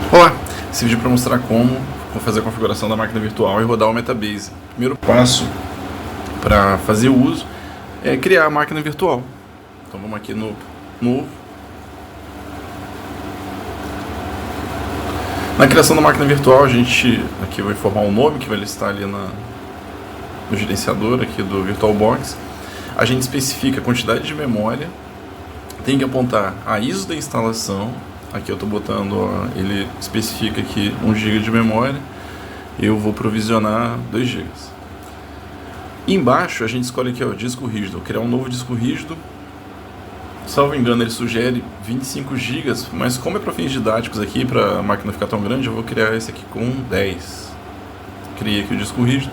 Olá, esse vídeo é para mostrar como fazer a configuração da máquina virtual e rodar o Metabase. Primeiro passo para fazer o uso é criar a máquina virtual. Então vamos aqui no Novo. Na criação da máquina virtual, a gente aqui vai informar o nome que vai listar ali no gerenciador aqui do VirtualBox. A gente especifica a quantidade de memória, tem que apontar a ISO da instalação. Aqui eu estou botando, ele especifica aqui 1 GB de memória, eu vou provisionar 2 GB. Embaixo a gente escolhe aqui, disco rígido, vou criar um novo disco rígido. Salvo engano, ele sugere 25 GB, mas como é para fins didáticos aqui, para a máquina ficar tão grande, eu vou criar esse aqui com 10. Criei aqui o disco rígido.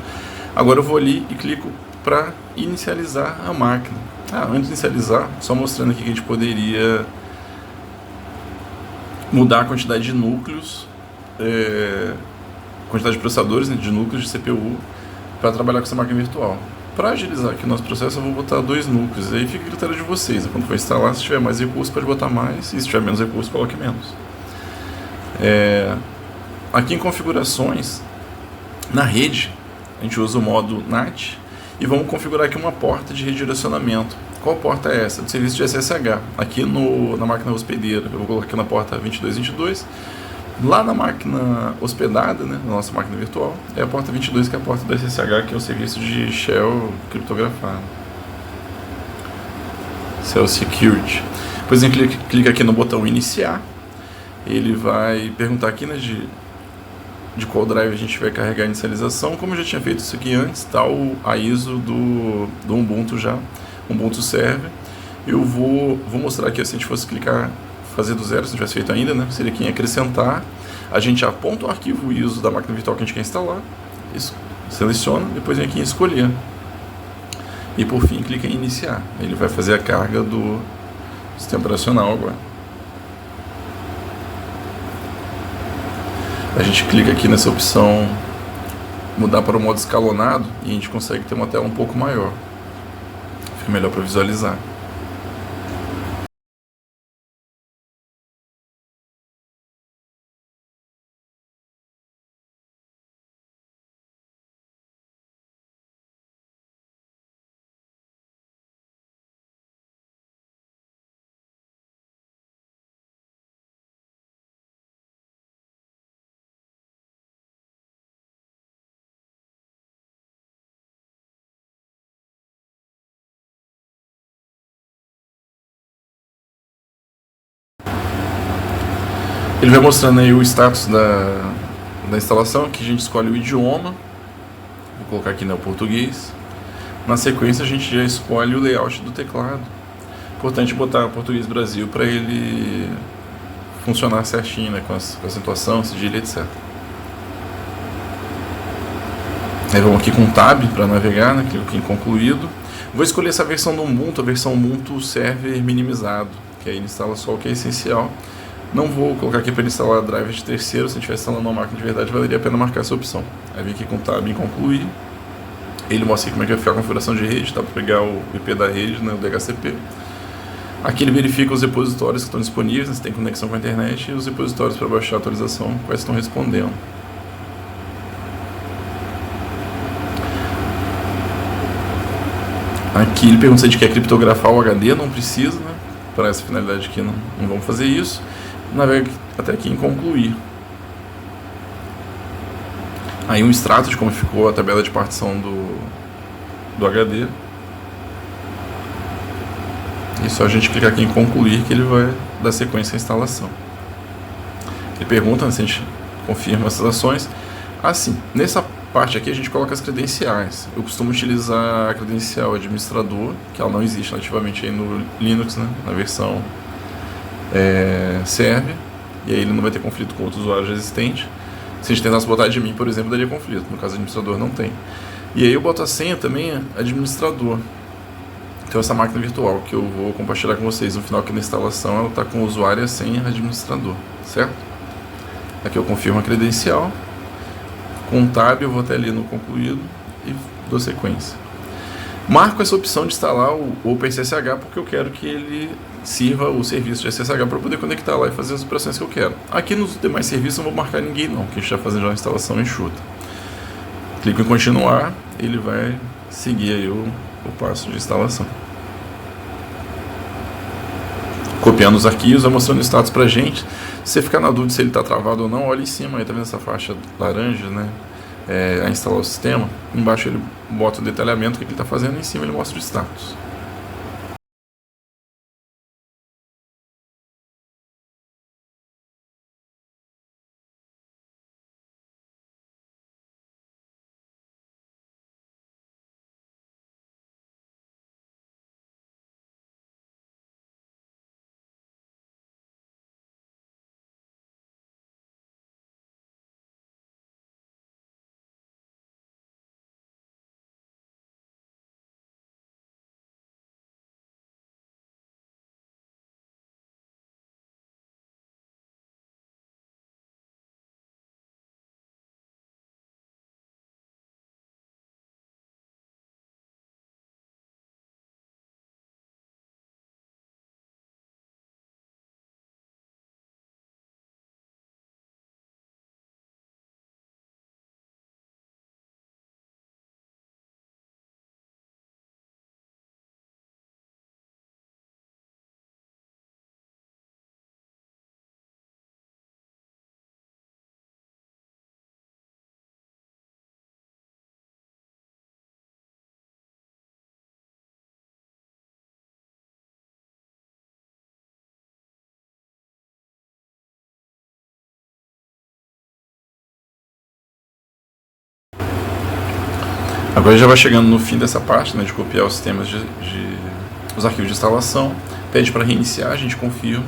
Agora eu vou ali e clico para inicializar a máquina. Antes de inicializar, só mostrando aqui que a gente poderia mudar a quantidade de núcleos, quantidade de processadores, de núcleos de CPU para trabalhar com essa máquina virtual. Para agilizar aqui o nosso processo, eu vou botar 2 núcleos, aí fica a critério de vocês. Quando for instalar, se tiver mais recursos, pode botar mais, e se tiver menos recursos, coloque menos. Aqui em configurações, na rede, a gente usa o modo NAT e vamos configurar aqui uma porta de redirecionamento. Qual porta é essa? Do serviço de SSH. Aqui na máquina hospedeira, eu vou colocar aqui na porta 2222. Lá na máquina hospedada, na nossa máquina virtual, é a porta 22, que é a porta do SSH, que é o serviço de Shell criptografado. Shell Security. Depois a gente clica aqui no botão Iniciar. Ele vai perguntar aqui de qual drive a gente vai carregar a inicialização. Como eu já tinha feito isso aqui antes, está a ISO do Ubuntu já. Ubuntu Server. Eu vou mostrar aqui, se a gente fosse clicar, fazer do zero, se não tivesse feito ainda, seria aqui em acrescentar. A gente aponta o arquivo ISO da máquina virtual que a gente quer instalar, seleciona, depois vem aqui em escolher. E por fim, clica em iniciar. Ele vai fazer a carga do sistema operacional agora. A gente clica aqui nessa opção mudar para o modo escalonado e a gente consegue ter uma tela um pouco maior. Fica melhor para visualizar. Ele vai mostrando aí o status da instalação. Aqui a gente escolhe o idioma. Vou colocar aqui o português. Na sequência a gente já escolhe o layout do teclado. Importante botar português Brasil para ele funcionar certinho, com a acentuação, cedilha, etc. Aí vamos aqui com Tab para navegar, clico aqui em concluído. Vou escolher essa versão do Ubuntu, a versão Ubuntu Server minimizado, que aí ele instala só o que é essencial. Não vou colocar aqui para instalar driver de terceiro. Se a gente estiver instalando uma máquina de verdade, valeria a pena marcar essa opção. Aí vem aqui com Tab em concluir. Ele mostra aqui como é que vai ficar a configuração de rede, para pegar o IP da rede, o DHCP. Aqui ele verifica os repositórios que estão disponíveis, se tem conexão com a internet, e os repositórios para baixar a atualização, quais estão respondendo. Aqui ele pergunta se a gente quer criptografar o HD, não precisa, para essa finalidade aqui não vamos fazer isso. Navega até aqui em concluir. Aí um extrato de como ficou a tabela de partição do HD. E só a gente clicar aqui em concluir que ele vai dar sequência à instalação. Ele pergunta se a gente confirma as ações. Assim, nessa parte aqui a gente coloca as credenciais. Eu costumo utilizar a credencial administrador, que ela não existe nativamente aí no Linux, na versão server, e aí ele não vai ter conflito com outros usuários existentes. Se a gente tentasse botar de mim, por exemplo, daria conflito. No caso, administrador não tem. E aí eu boto a senha também, administrador. Então essa máquina virtual que eu vou compartilhar com vocês no final aqui na instalação, ela está com o usuário e a senha administrador, certo? Aqui eu confirmo a credencial. Com um Tab eu vou até ali no concluído e dou sequência. Marco essa opção de instalar o OpenSSH porque eu quero que ele sirva o serviço de SSH para poder conectar lá e fazer as operações que eu quero. Aqui nos demais serviços eu não vou marcar ninguém não, que a gente está fazendo já uma instalação enxuta. Clico em continuar, ele vai seguir aí o passo de instalação. Copiando os arquivos, vai mostrando o status pra gente. Se você ficar na dúvida se ele está travado ou não, olha em cima, aí tá vendo essa faixa laranja, né? A instalar o sistema. Embaixo ele bota o detalhamento que ele está fazendo, e em cima ele mostra o status. Agora já vai chegando no fim dessa parte, né, de copiar os sistemas os arquivos de instalação. Pede para reiniciar, a gente confirma.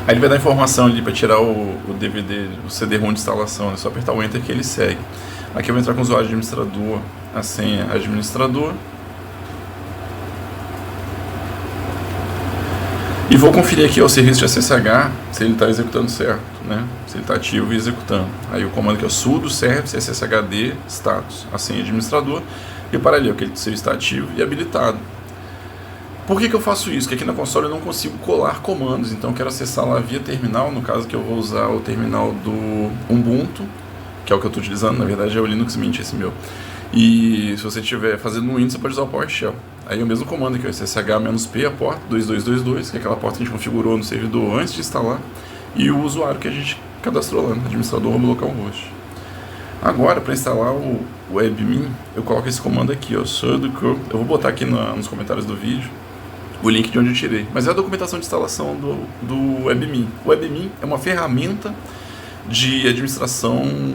Aí ele vai dar informação ali para tirar o DVD, o CD-ROM de instalação, é só apertar o Enter que ele segue. Aqui eu vou entrar com o usuário administrador, a senha administrador. E vou conferir aqui o serviço de SSH, se ele está executando certo, né? Se ele está ativo e executando. Aí o comando que é sudo service sshd status, a senha administrador, e o paralelo que ele está ativo e habilitado. Por que eu faço isso? Porque aqui na console eu não consigo colar comandos, então eu quero acessar lá via terminal, no caso que eu vou usar o terminal do Ubuntu, que é o que eu estou utilizando, na verdade é o Linux Mint esse meu. E se você estiver fazendo no Windows, você pode usar o PowerShell. Aí é o mesmo comando aqui, o ssh-p, a porta 2222, que é aquela porta que a gente configurou no servidor antes de instalar, e o usuário que a gente cadastrou lá, administrador localhost. Agora, para instalar o WebMin, eu coloco esse comando aqui, ó, sudo curl. Eu vou botar aqui nos comentários do vídeo o link de onde eu tirei. Mas é a documentação de instalação do WebMin. O WebMin é uma ferramenta de administração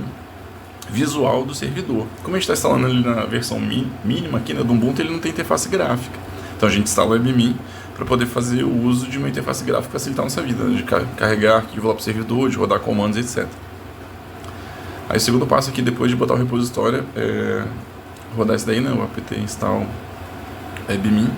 visual do servidor. Como a gente está instalando ele na versão mínima aqui, né, do Ubuntu, ele não tem interface gráfica. Então a gente instala o WebMin para poder fazer o uso de uma interface gráfica e facilitar a nossa vida, né, de carregar arquivo lá para o servidor, de rodar comandos, etc. Aí o segundo passo aqui, depois de botar o repositório, é rodar isso daí, né, o apt install WebMin.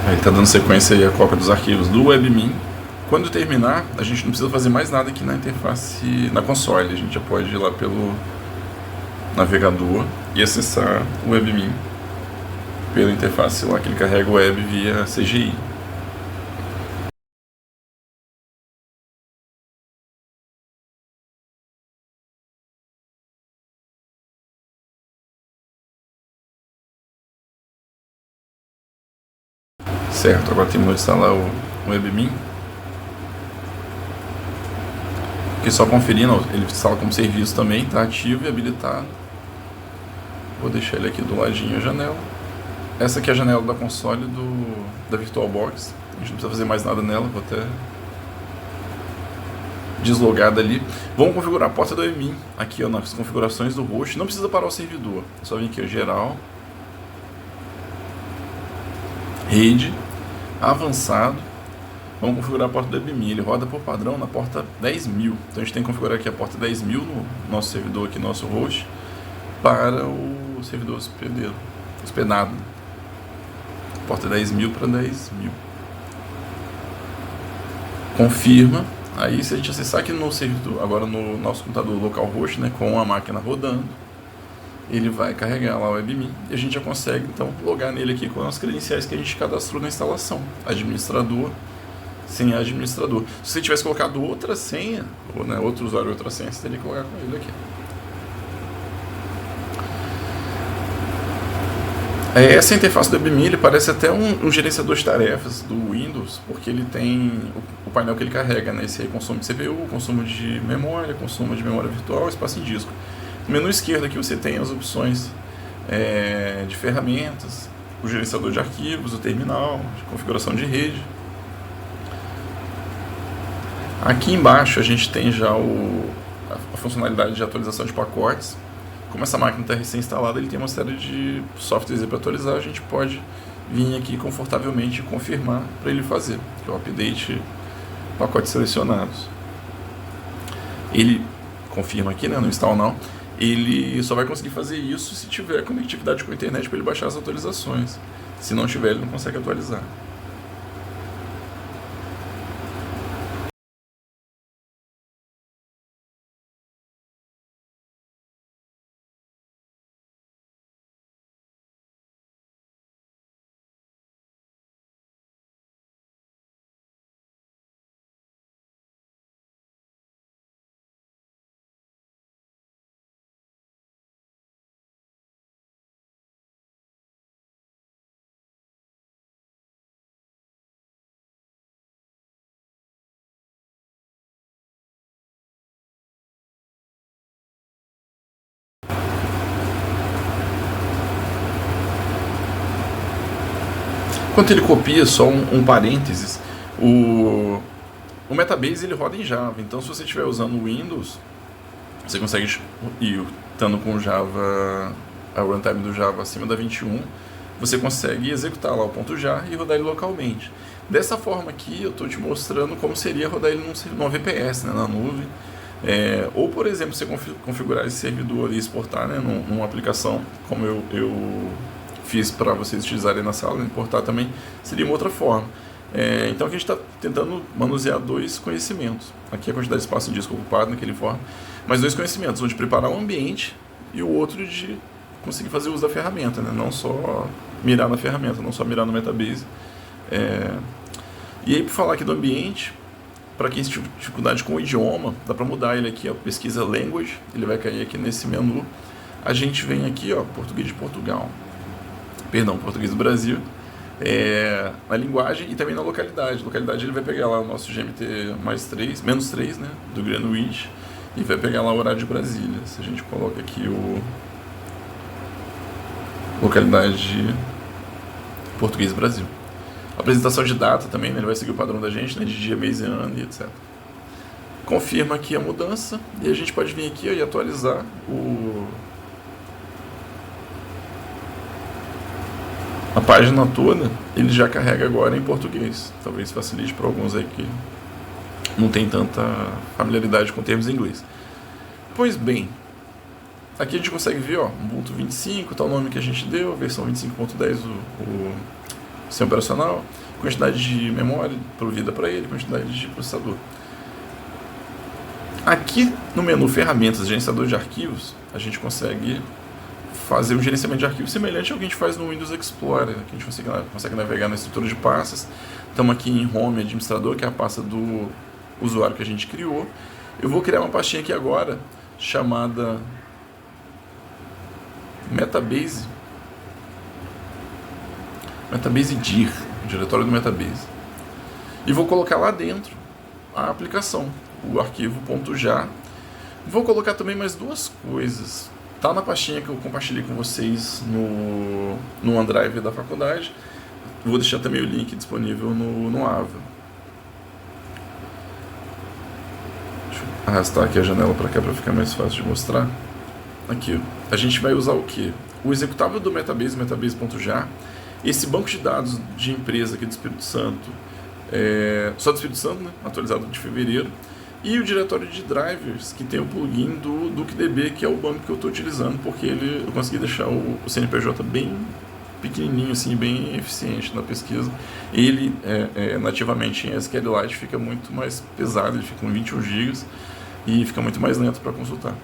Aí está dando sequência aí a cópia dos arquivos do WebMin. Quando terminar, a gente não precisa fazer mais nada aqui na interface, na console. A gente já pode ir lá pelo navegador e acessar o WebMin pela interface lá que ele carrega o web via CGI. Certo, agora terminou de instalar o WebMin. Aqui só conferindo, ele instala como serviço também, está ativo e habilitado. Vou deixar ele aqui do ladinho a janela. Essa aqui é a janela da console da VirtualBox. A gente não precisa fazer mais nada nela, vou até deslogar dali. Vamos configurar a porta do EMIN aqui, ó, nas configurações do host. Não precisa parar o servidor, é só vir aqui, ó, geral, rede, avançado. Vamos configurar a porta do EMIN. Ele roda por padrão na porta 10.000. Então a gente tem que configurar aqui a porta 10.000 no nosso servidor aqui, nosso host, para o servidor hospedado. Porta 10.000 para 10.000. Confirma. Aí, se a gente acessar aqui no servidor, agora no nosso computador localhost, né, com a máquina rodando, ele vai carregar lá o WebMin e a gente já consegue então logar nele aqui com as credenciais que a gente cadastrou na instalação. Administrador, senha administrador. Se você tivesse colocado outra senha, ou, né, outro usuário outra senha, você teria que logar com ele aqui. Essa interface do WebMin, ele parece até um gerenciador de tarefas do Windows, porque ele tem o painel que ele carrega, né? Esse aí, consumo de CPU, consumo de memória virtual, espaço em disco. No menu esquerdo aqui você tem as opções de ferramentas, o gerenciador de arquivos, o terminal, de configuração de rede. Aqui embaixo a gente tem já a funcionalidade de atualização de pacotes. Como essa máquina está recém-instalada, ele tem uma série de softwares para atualizar, a gente pode vir aqui confortavelmente e confirmar para ele fazer, que é o update pacotes selecionados. Ele confirma aqui, né, no install não, ele só vai conseguir fazer isso se tiver conectividade com a internet para ele baixar as atualizações. Se não tiver, ele não consegue atualizar. Enquanto ele copia, só um parênteses, o Metabase ele roda em Java, então se você estiver usando o Windows, você consegue, e estando com Java, a runtime do Java acima da 21, você consegue executar lá o .jar e rodar ele localmente. Dessa forma aqui, eu estou te mostrando como seria rodar ele num VPS, né, na nuvem. Ou, por exemplo, você configurar esse servidor e exportar, né, numa aplicação, como eu fiz para vocês utilizarem na sala, importar também, seria uma outra forma. Então aqui a gente está tentando manusear dois conhecimentos. Aqui a quantidade de espaço em disco ocupado naquele forma, mas dois conhecimentos, um de preparar o ambiente e o outro de conseguir fazer uso da ferramenta, né? Não só mirar na ferramenta, não só mirar no Metabase. E aí, por falar aqui do ambiente, para quem tem dificuldade com o idioma, dá para mudar ele aqui, ó, pesquisa Language, ele vai cair aqui nesse menu. A gente vem aqui, ó, português de Portugal. Perdão, português do Brasil, na linguagem e também na localidade. Localidade ele vai pegar lá o nosso GMT menos 3, né, do Greenwich, e vai pegar lá o horário de Brasília. Se a gente coloca aqui o localidade português Brasil. A apresentação de data também, né, ele vai seguir o padrão da gente, né, de dia, mês e ano e etc. Confirma aqui a mudança e a gente pode vir aqui, ó, e atualizar a página toda. Ele já carrega agora em português. Talvez facilite para alguns aí que não tem tanta familiaridade com termos em inglês. Pois bem, aqui a gente consegue ver, ó, Ubuntu 25, tal nome que a gente deu, versão 25.10 o sistema operacional, quantidade de memória provida para ele, quantidade de processador. Aqui no menu Ferramentas, Gerenciador de Arquivos, a gente consegue fazer um gerenciamento de arquivos semelhante ao que a gente faz no Windows Explorer, que a gente consegue navegar na estrutura de pastas. Estamos aqui em Home Administrador, que é a pasta do usuário que a gente criou. Eu vou criar uma pastinha aqui agora, chamada Metabase dir, o diretório do Metabase. E vou colocar lá dentro a aplicação, o arquivo .jar. Vou colocar também mais duas coisas. Tá na pastinha que eu compartilhei com vocês no OneDrive da faculdade. Vou deixar também o link disponível no Ava. Deixa eu arrastar aqui a janela para cá para ficar mais fácil de mostrar. Aqui, a gente vai usar o que? O executável do Metabase, metabase.jar, esse banco de dados de empresa aqui do Espírito Santo, só do Espírito Santo, né? Atualizado de fevereiro, e o diretório de drivers, que tem o plugin do DuckDB, que é o banco que eu estou utilizando, porque eu consegui deixar o CNPJ bem pequenininho, assim, bem eficiente na pesquisa. Ele, nativamente em SQLite, fica muito mais pesado, ele fica com 21 GB e fica muito mais lento para consultar.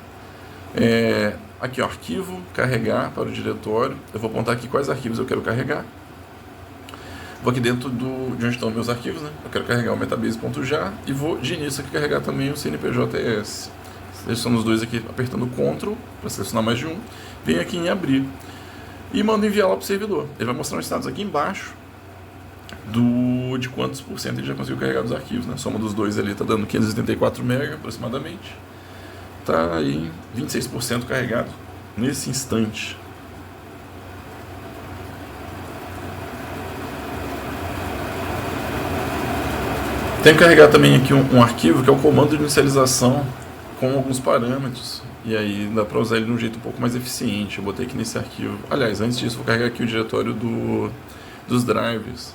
Aqui, ó, arquivo, carregar para o diretório. Eu vou apontar aqui quais arquivos eu quero carregar. Vou aqui dentro de onde estão meus arquivos, né? Eu quero carregar o metabase.jar e vou de início aqui carregar também o CNPJ-ES. Seleciono os dois aqui apertando Ctrl para selecionar mais de um. Venho aqui em abrir e mando enviar lá para o servidor. Ele vai mostrar os status aqui embaixo de quantos por cento ele já conseguiu carregar dos arquivos, né? A soma dos dois ali está dando 584 MB aproximadamente. Está aí 26% carregado nesse instante. Tenho que carregar também aqui um arquivo que é o comando de inicialização com alguns parâmetros. E aí dá para usar ele de um jeito um pouco mais eficiente. Eu botei aqui nesse arquivo. Aliás, antes disso, vou carregar aqui o diretório dos drivers.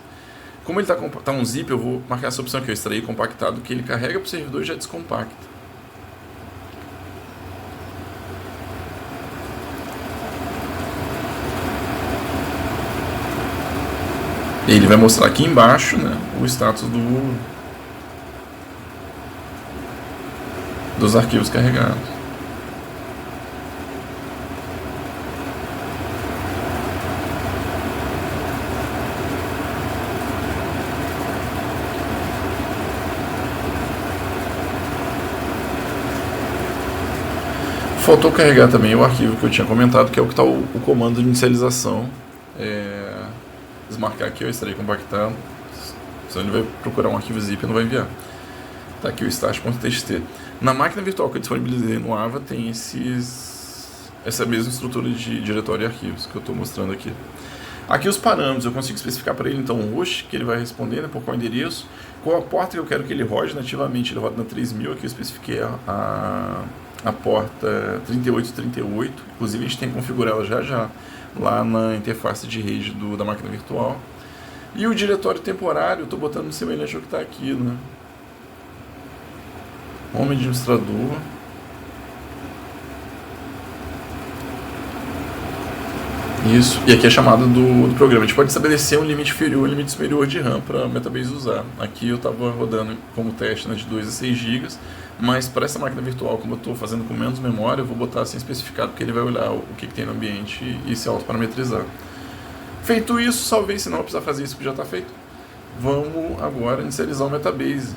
Como ele tá um zip, eu vou marcar essa opção aqui, eu extrair compactado, que ele carrega para o servidor e já descompacta. E ele vai mostrar aqui embaixo, né, o status dos arquivos carregados. Faltou carregar também o arquivo que eu tinha comentado, que é o que está o comando de inicialização. Desmarcar aqui, eu estarei compactando. Senão ele vai procurar um arquivo zip e não vai enviar. Tá aqui o start.txt. Na máquina virtual que eu disponibilizei no Ava tem essa mesma estrutura de diretório e arquivos que eu estou mostrando aqui. Aqui os parâmetros, eu consigo especificar para ele então o host, que ele vai responder, né, por qual endereço, qual a porta que eu quero que ele rode, nativamente ele roda na 3000, aqui eu especifiquei a porta 3838, inclusive a gente tem que configurar ela já lá na interface de rede da máquina virtual. E o diretório temporário, eu estou botando semelhante ao que está aqui, né? Home administrador. Isso, e aqui é a chamada do programa. A gente pode estabelecer um limite inferior e um limite superior de RAM para a Metabase usar. Aqui eu estava rodando como teste, né, de 2 a 6 GB, mas para essa máquina virtual, como eu estou fazendo com menos memória, eu vou botar assim especificado, porque ele vai olhar o que tem no ambiente e se autoparametrizar. Feito isso, salvei, senão eu precisar fazer isso que já está feito. Vamos agora inicializar o Metabase.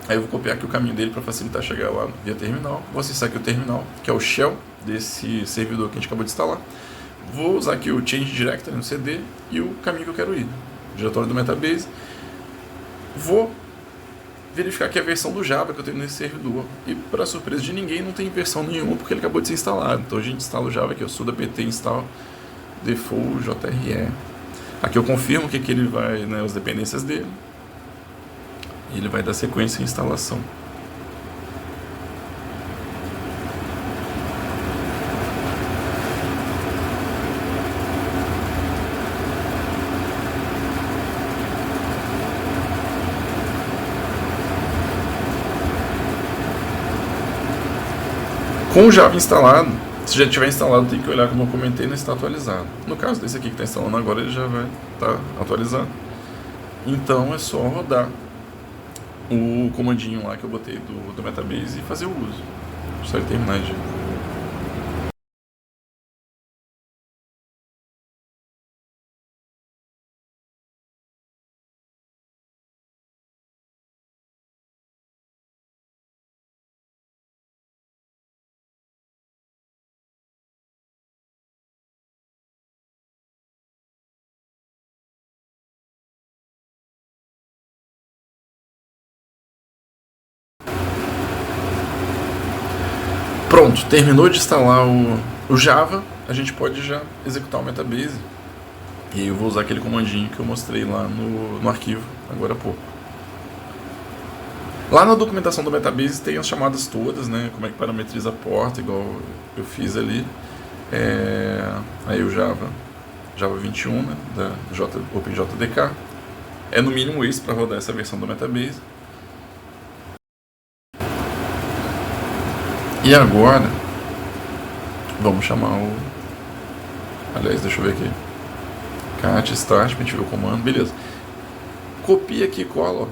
Aí eu vou copiar aqui o caminho dele para facilitar chegar lá via terminal. Vou acessar aqui o terminal, que é o shell desse servidor que a gente acabou de instalar. Vou usar aqui o Change Directory no CD e o caminho que eu quero ir. Diretório do Metabase. Vou verificar aqui a versão do Java que eu tenho nesse servidor. E para surpresa de ninguém, não tem versão nenhuma porque ele acabou de ser instalado. Então a gente instala o Java aqui, o sudo apt install default JRE. Aqui eu confirmo que ele vai, né, as dependências dele. E ele vai dar sequência em instalação. Com o Java instalado, se já tiver instalado, tem que olhar como eu comentei, não está atualizado. No caso desse aqui que está instalando agora, ele já vai estar atualizado. Então é só rodar o comandinho lá que eu botei do Metabase e fazer o uso. Só ele terminar de... Pronto. Pronto, terminou de instalar o Java, a gente pode já executar o Metabase. E eu vou usar aquele comandinho que eu mostrei lá no arquivo, agora há pouco. Lá na documentação do Metabase tem as chamadas todas, né? Como é que parametriza a porta, igual eu fiz ali. Aí o Java 21, né, da OpenJDK. É no mínimo isso para rodar essa versão do Metabase. E agora, vamos chamar o... Aliás, deixa eu ver aqui. Cat start, pra gente ver o comando, beleza. Copia aqui e cola, ó.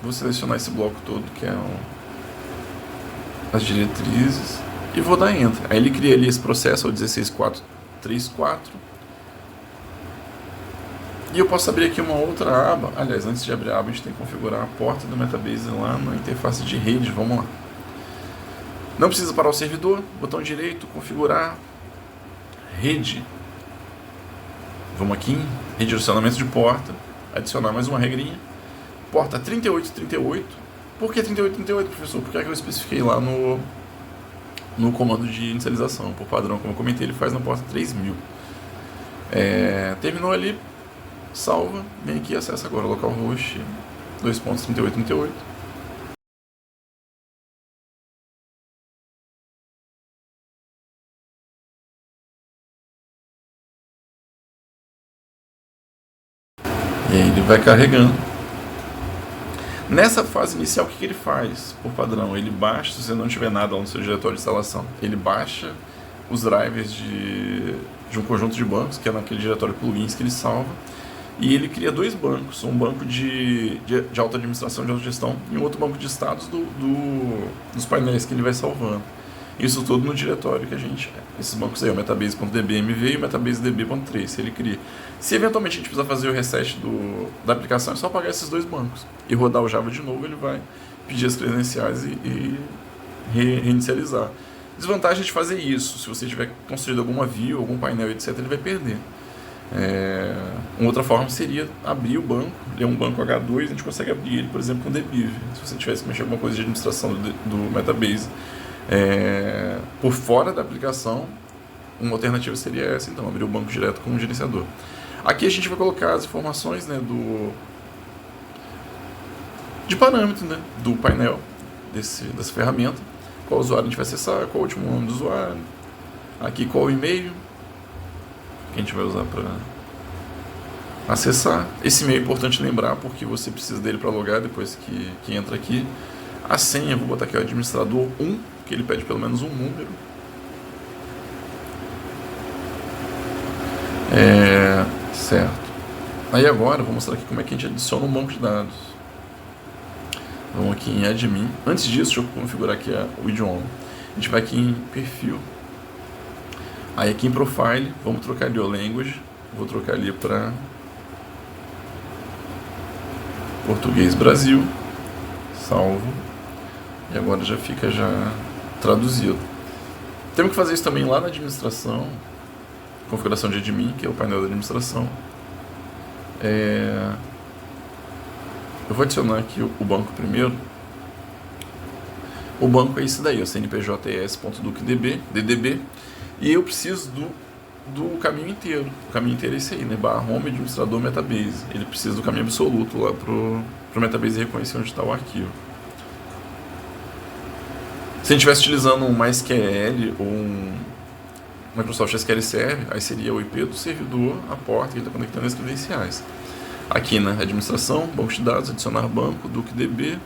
Vou selecionar esse bloco todo, que é as diretrizes, e vou dar Enter. Aí ele cria ali esse processo, o 16434. E eu posso abrir aqui uma outra aba. Aliás, antes de abrir a aba, a gente tem que configurar a porta do Metabase lá na interface de rede. Vamos lá. Não precisa parar o servidor, botão direito, configurar, rede. Vamos aqui em redirecionamento de porta, adicionar mais uma regrinha. Porta 3838. Por que 3838, professor? Porque é que eu especifiquei lá no comando de inicialização. Por padrão, como eu comentei, ele faz na porta 3000. Terminou ali, salva, vem aqui e acessa agora localhost 2.3838. E aí ele vai carregando. Nessa fase inicial, o que ele faz? Por padrão, ele baixa, se você não tiver nada lá no seu diretório de instalação, ele baixa os drivers de um conjunto de bancos, que é naquele diretório plugins que ele salva, e ele cria dois bancos, um banco de auto-administração, de autogestão, e um outro banco de estados dos painéis que ele vai salvando. Isso tudo no diretório que esses bancos aí, o metabase.dbmv e o metabase.db.trace, ele cria. Se eventualmente a gente precisar fazer o reset da aplicação, é só apagar esses dois bancos e rodar o Java de novo, ele vai pedir as credenciais e reinicializar. Desvantagem de fazer isso, se você tiver construído alguma view, algum painel, etc., ele vai perder. Uma outra forma seria abrir o banco, ler um banco H2, a gente consegue abrir ele, por exemplo, com dbiv. Se você tivesse que mexer com alguma coisa de administração do Metabase, por fora da aplicação, uma alternativa seria essa, então, abrir o banco direto com o gerenciador. Aqui a gente vai colocar as informações, né, de parâmetro, né, do painel dessa ferramenta, qual usuário a gente vai acessar, qual o último nome do usuário, aqui qual o e-mail que a gente vai usar para acessar. Esse e-mail é importante lembrar, porque você precisa dele para logar depois que entra aqui. A senha, vou botar aqui o administrador 1, que ele pede pelo menos um número. Certo. Aí agora, vou mostrar aqui como é que a gente adiciona um banco de dados. Vamos aqui em admin. Antes disso, deixa eu configurar aqui o idioma. A gente vai aqui em perfil. Aí aqui em profile, vamos trocar ali o language. Vou trocar ali para português Brasil. Salvo. E agora já fica traduzido. Temos que fazer isso também lá na administração, configuração de admin, que é o painel da administração. Eu vou adicionar aqui o banco primeiro. O banco é esse daí, o cnpjs.ducdb, DDB, e eu preciso do caminho inteiro. O caminho inteiro é esse aí, né? /home administrador Metabase. Ele precisa do caminho absoluto lá pro Metabase reconhecer onde está o arquivo. Se a gente estivesse utilizando um MySQL ou um Microsoft SQL Server, aí seria o IP do servidor, a porta que ele está conectando as credenciais. Aqui na administração, banco de dados, adicionar banco, DuckDB,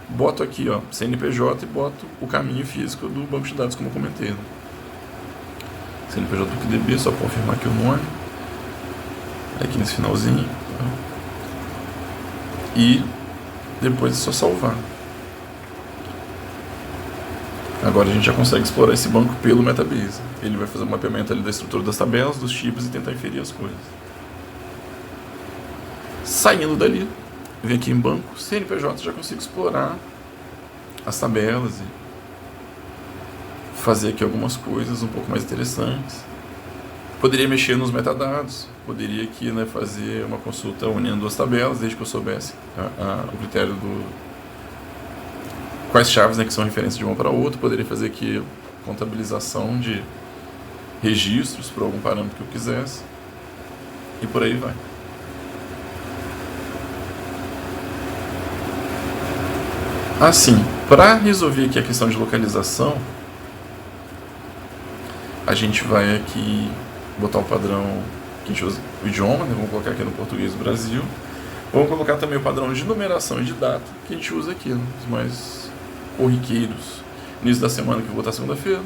boto aqui, ó, CNPJ e boto o caminho físico do banco de dados, como eu comentei. Né? CNPJ DuckDB, só confirmar aqui o nome. Aqui nesse finalzinho. Tá? E depois é só salvar. Agora a gente já consegue explorar esse banco pelo Metabase. Ele vai fazer um mapeamento ali da estrutura das tabelas, dos chips e tentar inferir as coisas. Saindo dali, vem aqui em banco, CNPJ, já consigo explorar as tabelas e fazer aqui algumas coisas um pouco mais interessantes. Poderia mexer nos metadados, poderia aqui, né, fazer uma consulta unindo duas tabelas, desde que eu soubesse o critério quais chaves, né, que são referências de uma para outra. Poderia fazer aqui contabilização de registros para algum parâmetro que eu quisesse, e por aí vai. Assim, para resolver aqui a questão de localização, a gente vai aqui botar o padrão que a gente usa, o idioma, né? Vamos colocar aqui no português do Brasil. Vamos colocar também o padrão de numeração e de data, que a gente usa aqui, né? Os mais corriqueiros. Início da semana, que eu vou botar segunda-feira.